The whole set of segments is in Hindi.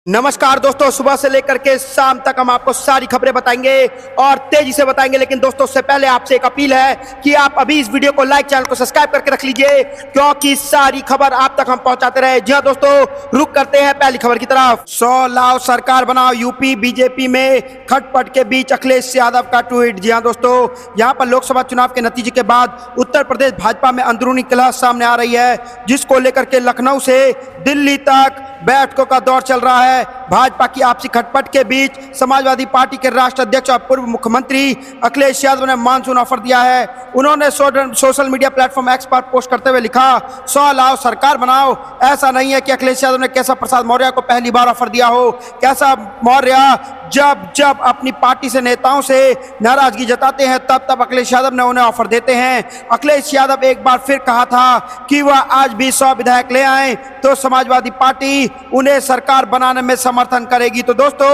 नमस्कार दोस्तों, सुबह से लेकर के शाम तक हम आपको सारी खबरें बताएंगे और तेजी से बताएंगे। लेकिन दोस्तों, उससे पहले आपसे एक अपील है कि आप अभी इस वीडियो को लाइक, चैनल को सब्सक्राइब करके रख लीजिए, क्योंकि सारी खबर आप तक हम पहुंचाते रहे। जी हां दोस्तों, रुक करते हैं पहली खबर की तरफ। 100 लाओ सरकार बनाओ, यूपी बीजेपी में खटपट के बीच अखिलेश यादव का ट्वीट। जी हां दोस्तों, यहां पर लोकसभा चुनाव के नतीजे के बाद उत्तर प्रदेश भाजपा में अंदरूनी कलह सामने आ रही है, जिसको लेकर के लखनऊ से दिल्ली तक बैठकों का दौर चल रहा है। भाजपा की आपसी खटपट के बीच समाजवादी पार्टी के राष्ट्रीय अध्यक्ष और पूर्व मुख्यमंत्री अखिलेश यादव ने मानसून ऑफर दिया है। उन्होंने सोशल मीडिया प्लेटफॉर्म एक्स पर पोस्ट करते हुए लिखा, 100 लाओ सरकार बनाओ। ऐसा नहीं है कि अखिलेश यादव ने केशव प्रसाद मौर्य को पहली बार ऑफर दिया हो। केशव मौर्य जब अपनी पार्टी से नेताओं से नाराजगी जताते हैं, तब अखिलेश यादव ने उन्हें ऑफर देते हैं। अखिलेश यादव एक बार फिर कहा था कि वह आज भी 100 विधायक ले आए तो समाजवादी पार्टी उन्हें सरकार बनाने में समर्थन करेगी। तो दोस्तों,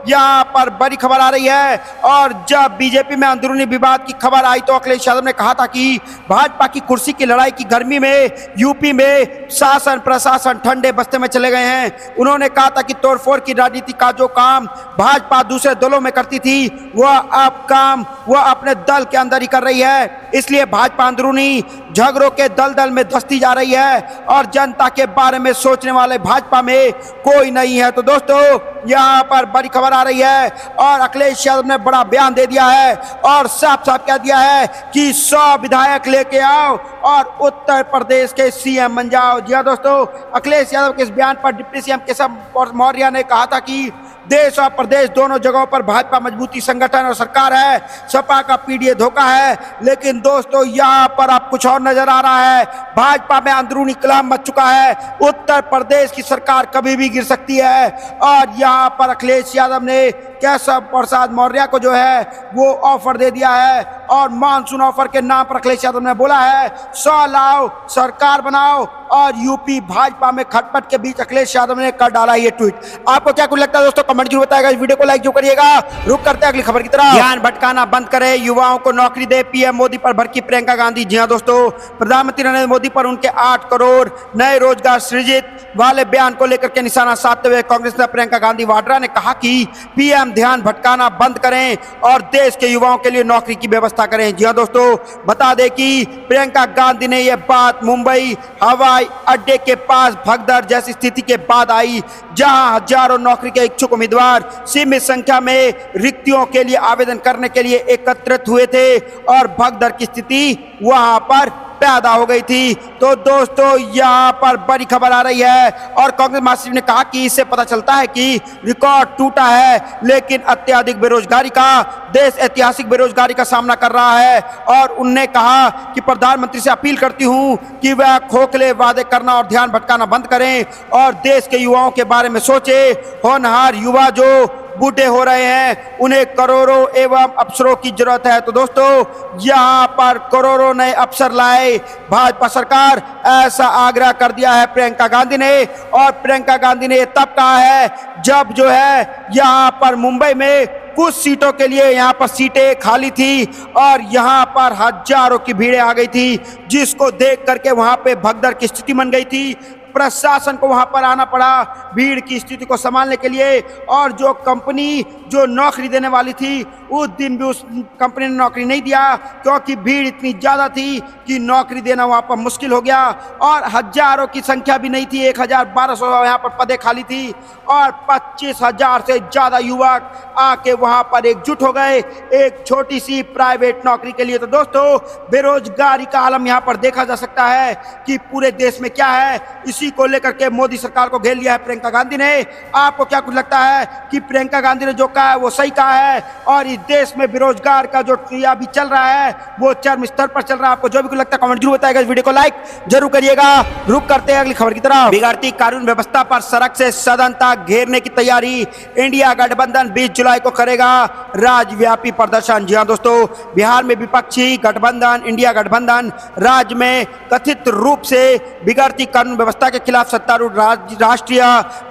यहाँ पर बड़ी खबर आ रही है, और जब बीजेपी में अंदरूनी विवाद की खबर आई तो अखिलेश यादव ने कहा था कि भाजपा की कुर्सी की लड़ाई की गर्मी में यूपी में शासन प्रशासन ठंडे बस्ते में चले गए हैं। उन्होंने कहा था कि तोड़फोड़ की राजनीति का जो काम भाजपा दूसरे दलों में करती थी, वह अब काम वह अपने दल के अंदर ही कर रही है। इसलिए भाजपा अंदरूनी झगड़ों के दलदल में धंसती जा रही है और जनता के बारे में सोचने वाले भाजपा में कोई नहीं है। तो दोस्तों, यहाँ पर बड़ी खबर आ रही है और अखिलेश यादव ने बड़ा बयान दे दिया है और साफ साफ कह दिया है कि 100 विधायक लेके आओ और उत्तर प्रदेश के सीएम बन जाओ। जी हाँ दोस्तों, अखिलेश यादव के इस बयान पर डिप्टी सीएम केशव मौर्य ने कहा था कि देश और प्रदेश दोनों जगहों पर भाजपा मजबूती संगठन और सरकार है, सपा का पीडीए धोखा है। लेकिन दोस्तों, यहाँ पर अब कुछ और नजर आ रहा है। भाजपा में अंदरूनी कलह मच चुका है। उत्तर प्रदेश की सरकार कभी भी गिर सकती है और यहाँ पर अखिलेश यादव ने केशव प्रसाद मौर्य को जो है वो ऑफर दे दिया है और मानसून ऑफर के नाम पर अखिलेश यादव ने बोला है 100 लाओ सरकार बनाओ। और यूपी भाजपा में खटपट के बीच अखिलेश यादव ने कर डाला ये ट्वीट। आपको क्या कुछ लगता है दोस्तों, कमेंट जरूर बताएगा। इस वीडियो को लाइक जो करिएगा। रुक करते हैं अगली खबर की तरफ। ध्यान भटकाना बंद करें, युवाओं को नौकरी दे, पीएम मोदी पर भड़की प्रियंका गांधी। जी हां दोस्तों, प्रधानमंत्री नरेंद्र मोदी पर उनके 8 करोड़ नए रोजगार सृजित वाले बयान को लेकर के निशाना साधते हुए कांग्रेस नेता प्रियंका गांधी वाड्रा ने कहा कि पीएम ध्यान भटकाना बंद करें और देश के युवाओं के लिए नौकरी की व्यवस्था करें। जी हां दोस्तों, बता दें कि प्रियंका गांधी ने यह बात मुंबई हवाई अड्डे के पास भगदड़ जैसी स्थिति के बाद आई, जहां हजारों नौकरी के इच्छुक उम्मीदवार सीमित संख्या में रिक्तियों के लिए आवेदन करने के लिए एकत्रित हुए थे और भगदड़ की स्थिति वहां पर पैदा हो गई थी। तो दोस्तों, यहाँ पर बड़ी खबर आ रही है और कांग्रेस महासचिव ने कहा कि इससे पता चलता है कि रिकॉर्ड टूटा है, लेकिन अत्यधिक बेरोजगारी का देश ऐतिहासिक बेरोजगारी का सामना कर रहा है। और उनने कहा कि प्रधानमंत्री से अपील करती हूँ कि वह खोखले वादे करना और ध्यान भटकाना बंद करें और देश के युवाओं के बारे में सोचे। होनहार युवा जो बूढ़े हो रहे हैं, उन्हें करोड़ों एवं अफसरों की जरूरत है। तो दोस्तों, यहाँ पर करोड़ों नए अफसर लाए भाजपा सरकार, ऐसा आग्रह कर दिया है प्रियंका गांधी ने। और प्रियंका गांधी ने तब कहा है जब जो है यहाँ पर मुंबई में कुछ सीटों के लिए यहाँ पर सीटें खाली थी और यहाँ पर हजारों की भीड़ें आ गई थी, जिसको देख करके वहाँ पे भगदड़ की स्थिति बन गई थी। प्रशासन को वहां पर आना पड़ा भीड़ की स्थिति को संभालने के लिए। और जो कंपनी जो नौकरी देने वाली थी, उस दिन भी उस कंपनी ने नौकरी नहीं दिया, क्योंकि भीड़ इतनी ज्यादा थी कि नौकरी देना वहां पर मुश्किल हो गया। और हजारों की संख्या भी नहीं थी, 1200 यहाँ पर पदें खाली थी और 25,000 से ज्यादा युवक आके वहां पर एकजुट हो गए एक छोटी सी प्राइवेट नौकरी के लिए। तो दोस्तों, बेरोजगारी का आलम यहाँ पर देखा जा सकता है कि पूरे देश में क्या है। इसी को लेकर के मोदी सरकार को घेर लिया है प्रियंका गांधी ने। आपको क्या कुछ लगता है कि प्रियंका गांधी ने जो कहा है वो सही कहा है और इस देश में बेरोजगार का जो अभी चल रहा है वो चरम स्तर पर चल रहा है? आपको जो भी कुछ लगता है कमेंट जरूर बताएगा। इस वीडियो को लाइक जरूर करिएगा। रुक करते हैं अगली खबर की तरफ। बिगड़ती कानून व्यवस्था पर सड़क से सदन तक घेरने की तैयारी, इंडिया गठबंधन 20 जुलाई को करेगा राज्यव्यापी प्रदर्शन। जी हाँ दोस्तों, बिहार में विपक्षी गठबंधन इंडिया गठबंधन राज्य में कथित रूप से बिगड़ती कानून व्यवस्था के खिलाफ सत्तारूढ़ राष्ट्रीय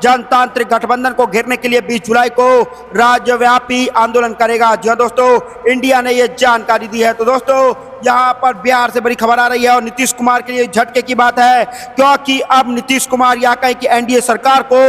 जनतांत्रिक गठबंधन को घेरने के लिए 20 जुलाई को राज्यव्यापी आंदोलन करेगा। जी हाँ दोस्तों, इंडिया ने यह जानकारी दी है। तो दोस्तों, यहाँ पर बिहार से बड़ी खबर आ रही है और नीतीश कुमार के लिए झटके की बात है, क्योंकि अब नीतीश कुमार यह कहे कि एनडीए सरकार को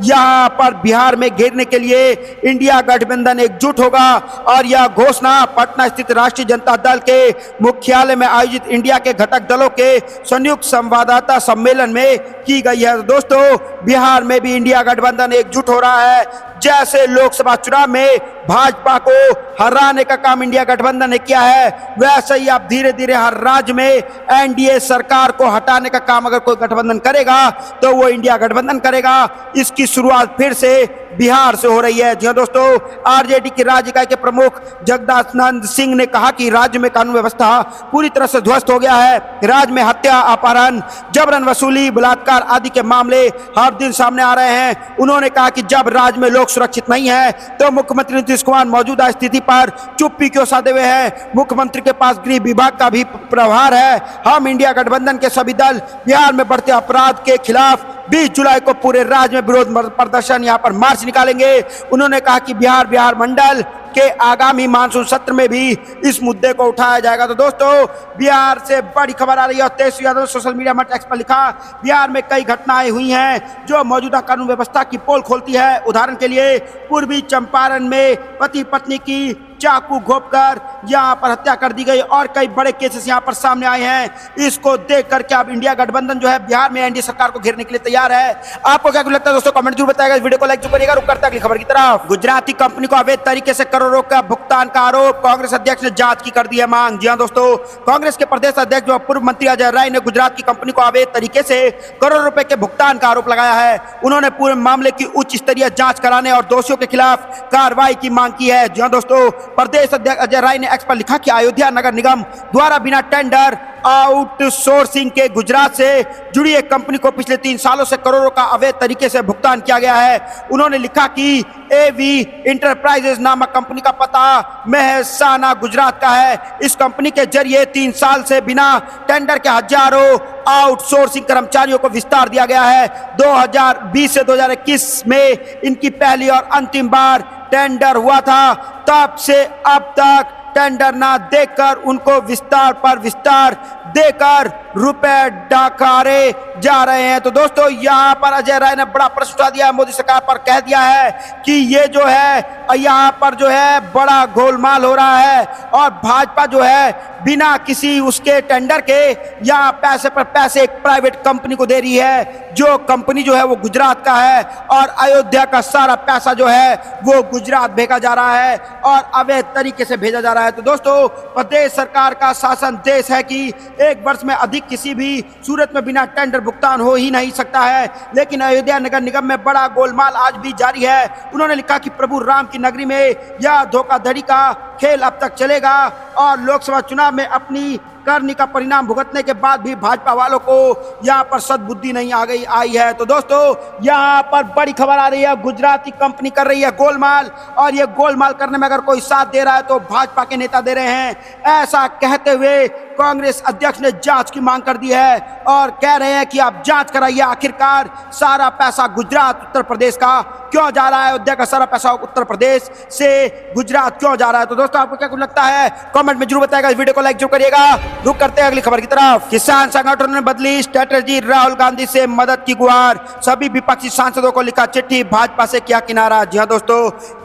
यहाँ पर बिहार में घेरने के लिए इंडिया गठबंधन एकजुट होगा। और यह घोषणा पटना स्थित राष्ट्रीय जनता दल के मुख्यालय में आयोजित इंडिया के घटक दलों के संयुक्त संवाददाता सम्मेलन में की गई है। दोस्तों, बिहार में भी इंडिया गठबंधन एकजुट हो रहा है। जैसे लोकसभा चुनाव में भाजपा को हराने का काम इंडिया गठबंधन ने किया है, वैसे ही अब धीरे धीरे हर राज्य में एनडीए सरकार को हटाने का काम अगर कोई गठबंधन करेगा तो वो इंडिया गठबंधन करेगा। इसकी शुरुआत फिर से बिहार से हो रही है। जी दोस्तों, आरजेडी की राज्य इकाई के प्रमुख जगदानंद सिंह ने कहा कि राज्य में कानून व्यवस्था पूरी तरह से ध्वस्त हो गया है। राज्य में हत्या, अपहरण, जबरन वसूली, बलात्कार आदि के मामले हर दिन सामने आ रहे हैं। उन्होंने कहा कि जब राज्य में लोग सुरक्षित नहीं है तो मुख्यमंत्री नीतीश कुमार मौजूदा स्थिति पर चुप्पी क्यों साधे हुए हैं। मुख्यमंत्री के पास गृह विभाग का भी प्रभार है। हम इंडिया गठबंधन के सभी दल बिहार में बढ़ते अपराध के खिलाफ 20 जुलाई को पूरे राज्य में विरोध प्रदर्शन यहाँ पर मार्च निकालेंगे। उन्होंने कहा कि बिहार मंडल के आगामी मानसून सत्र में भी इस मुद्दे को उठाया जाएगा। तो दोस्तों, बिहार से बड़ी खबर आ रही है और तेजस्वी यादव सोशल मीडिया में टेक्स्ट पर लिखा, बिहार में कई घटनाएं हुई हैं जो मौजूदा कानून व्यवस्था की पोल खोलती है। उदाहरण के लिए पूर्वी चंपारण में पति पत्नी की चाकू घोंपकर यहाँ पर हत्या कर दी गई और कई बड़े केसेस यहाँ पर सामने आए हैं। इसको देख करके अब इंडिया गठबंधन जो है बिहार में एनडीए सरकार को घेरने के लिए तैयार है। आपको क्या लगता है दोस्तों, कमेंट जरूर बताएगा। इस वीडियो को लाइक जरूर करिएगा। रुक करते हैं अगली खबर की तरफ। गुजराती कंपनी को अवैध तरीके से करोड़ों का भुगतान का आरोप, कांग्रेस अध्यक्ष ने जांच की कर दी है मांग। जी हाँ दोस्तों, कांग्रेस के प्रदेश अध्यक्ष व पूर्व मंत्री अजय राय ने गुजरात की कंपनी को अवैध तरीके से करोड़ों रुपए के भुगतान का आरोप लगाया है। उन्होंने पूरे मामले की उच्च स्तरीय जांच कराने और दोषियों के खिलाफ कार्रवाई की मांग की है। जी हाँ दोस्तों, प्रदेश अध्यक्ष अजय राय ने एक्स पर लिखा कि अयोध्या नगर निगम द्वारा बिना टेंडर आउटसोर्सिंग के गुजरात से जुड़ी एक कंपनी को पिछले 3 सालों से करोड़ों का अवैध तरीके से भुगतान किया गया है। उन्होंने लिखा कि एवी इंटरप्राइजेज नामक कंपनी का पता मेहसाना गुजरात का है। इस कंपनी के जरिए 3 साल से बिना टेंडर के हजारों आउटसोर्सिंग कर्मचारियों को विस्तार दिया गया है। 2020 से 2021 में इनकी पहली और अंतिम बार टेंडर हुआ था। तब से अब तक टेंडर ना देकर उनको विस्तार पर विस्तार देकर रुपए डकारे जा रहे हैं। तो दोस्तों, यहाँ पर अजय राय ने बड़ा प्रश्न उठा दिया है, मोदी सरकार पर कह दिया है कि ये जो है यहाँ पर जो है बड़ा गोलमाल हो रहा है और भाजपा जो है बिना किसी उसके टेंडर के यहाँ पैसे पर पैसे एक प्राइवेट कंपनी को दे रही है, जो कंपनी जो है वो गुजरात का है और अयोध्या का सारा पैसा जो है वो गुजरात भेजा जा रहा है और अवैध तरीके से भेजा जा रहा है। तो दोस्तों, प्रदेश सरकार का शासन देश है कि एक वर्ष में अधिक किसी भी सूरत में बिना टेंडर भुगतान हो ही नहीं सकता है, लेकिन अयोध्या नगर निगम में बड़ा गोलमाल आज भी जारी है। उन्होंने लिखा कि प्रभु राम की नगरी में यह धोखाधड़ी का खेल अब तक चलेगा और लोकसभा चुनाव में अपनी करनी का परिणाम भुगतने के बाद भी भाजपा वालों को यहाँ पर सद्बुद्धि नहीं आई है। तो दोस्तों, यहाँ पर बड़ी खबर आ रही है, गुजराती कंपनी कर रही है गोलमाल और ये गोलमाल करने में अगर कोई साथ दे रहा है तो भाजपा के नेता दे रहे हैं। ऐसा कहते हुए कांग्रेस अध्यक्ष ने जांच की मांग कर दी है और कह रहे हैं कि आप जांच कराइए, आखिरकार सारा पैसा गुजरात उत्तर प्रदेश का क्यों जा रहा है, अयोध्या का सारा पैसा उत्तर प्रदेश से गुजरात क्यों जा रहा है। तो दोस्तों, आपको क्या कुछ लगता है कमेंट में जरूर बताएगा। इस वीडियो को लाइक जरूर करिएगा। रुक करते हैं अगली खबर की तरफ। किसान संगठनों ने बदली स्ट्रेटेजी, राहुल गांधी से मदद की गुहार, सभी विपक्षी सांसदों को लिखा चिट्ठी, भाजपा से किया किनारा। जी हां दोस्तों,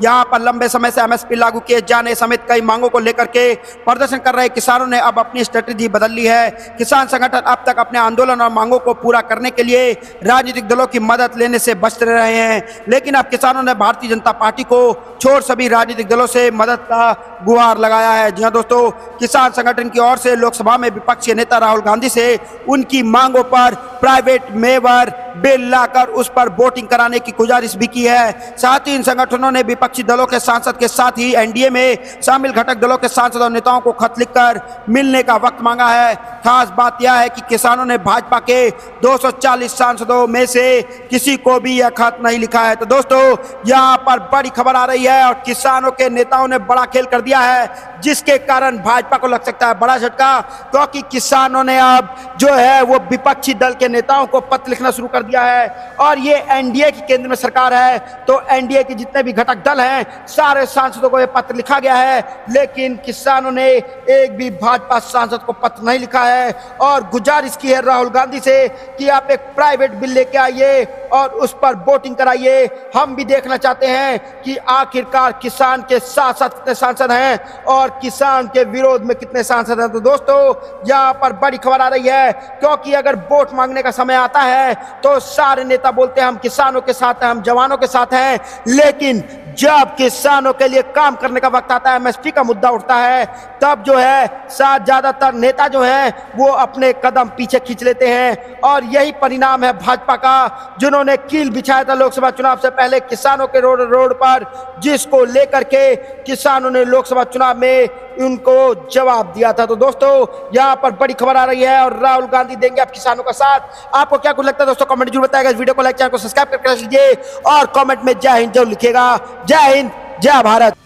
यहां पर लंबे समय से एमएसपी लागू किए जाने समेत कई मांगों को लेकर के प्रदर्शन कर रहे किसानों ने अब अपनी स्ट्रेटेजी बदल ली है। किसान संगठन अब तक अपने आंदोलन और मांगों को पूरा करने के लिए राजनीतिक दलों की मदद लेने से बचते रहे हैं, लेकिन अब किसानों ने भारतीय जनता पार्टी को छोड़ सभी राजनीतिक दलों से मदद का गुहार लगाया है। जी हां दोस्तों, किसान संगठन की ओर से लोकसभा में विपक्षी नेता राहुल गांधी से उनकी मांगों पर प्राइवेट मेवर बिल लाकर उस पर वोटिंग कराने की गुजारिश भी की है। साथ ही इन संगठनों ने विपक्षी दलों के सांसद के साथ ही एनडीए में शामिल घटक दलों के सांसद और नेताओं को खत लिखकर मिलने का वक्त मांगा है। खास बात यह है कि किसानों ने भाजपा के 240 सांसदों में से किसी को भी यह खत नहीं लिखा है। तो दोस्तों, यहाँ पर बड़ी खबर आ रही है और किसानों के नेताओं ने बड़ा खेल कर दिया है, जिसके कारण भाजपा को लग सकता है बड़ा झटका, क्योंकि किसानों ने अब जो है वो विपक्षी दल के नेताओं को पत्र लिखना शुरू कर दिया है। और ये एनडीए की केंद्र में सरकार है, तो एनडीए के जितने भी घटक दल हैं सारे सांसदों को यह पत्र लिखा गया है, लेकिन किसानों ने एक भी भाजपा सांसद को पत्र नहीं लिखा है और गुजारिश की है राहुल गांधी से कि आप एक प्राइवेट बिल लेके आइए और उस पर वोटिंग कराइए। हम भी देखना चाहते हैं कि आखिरकार किसान के साथ साथ कितने सांसद हैं और किसान के विरोध में कितने सांसद हैं। तो दोस्तों यहाँ पर बड़ी खबर आ रही है, क्योंकि अगर वोट मांगने का समय आता है तो सारे नेता बोलते हैं हम किसानों के साथ हैं, हम जवानों के साथ हैं, लेकिन जब किसानों के लिए काम करने का वक्त आता है, एमएसपी का मुद्दा उठता है, तब जो है ज्यादातर नेता जो हैं वो अपने कदम पीछे खींच लेते हैं। और यही परिणाम है भाजपा का, जिन्होंने कील बिछाया था लोकसभा चुनाव से पहले किसानों के रोड पर, जिसको लेकर के किसानों ने लोकसभा चुनाव में उनको जवाब दिया था। तो दोस्तों यहाँ पर बड़ी खबर आ रही है और राहुल गांधी देंगे अब किसानों का साथ। आपको क्या कुछ लगता है दोस्तों, कमेंट जरूर बताइएगा। इस वीडियो को लाइक, चैनल को सब्सक्राइब करके रख लीजिए और कमेंट में जय हिंद जरूर लिखिएगा। जय हिंद, जय भारत।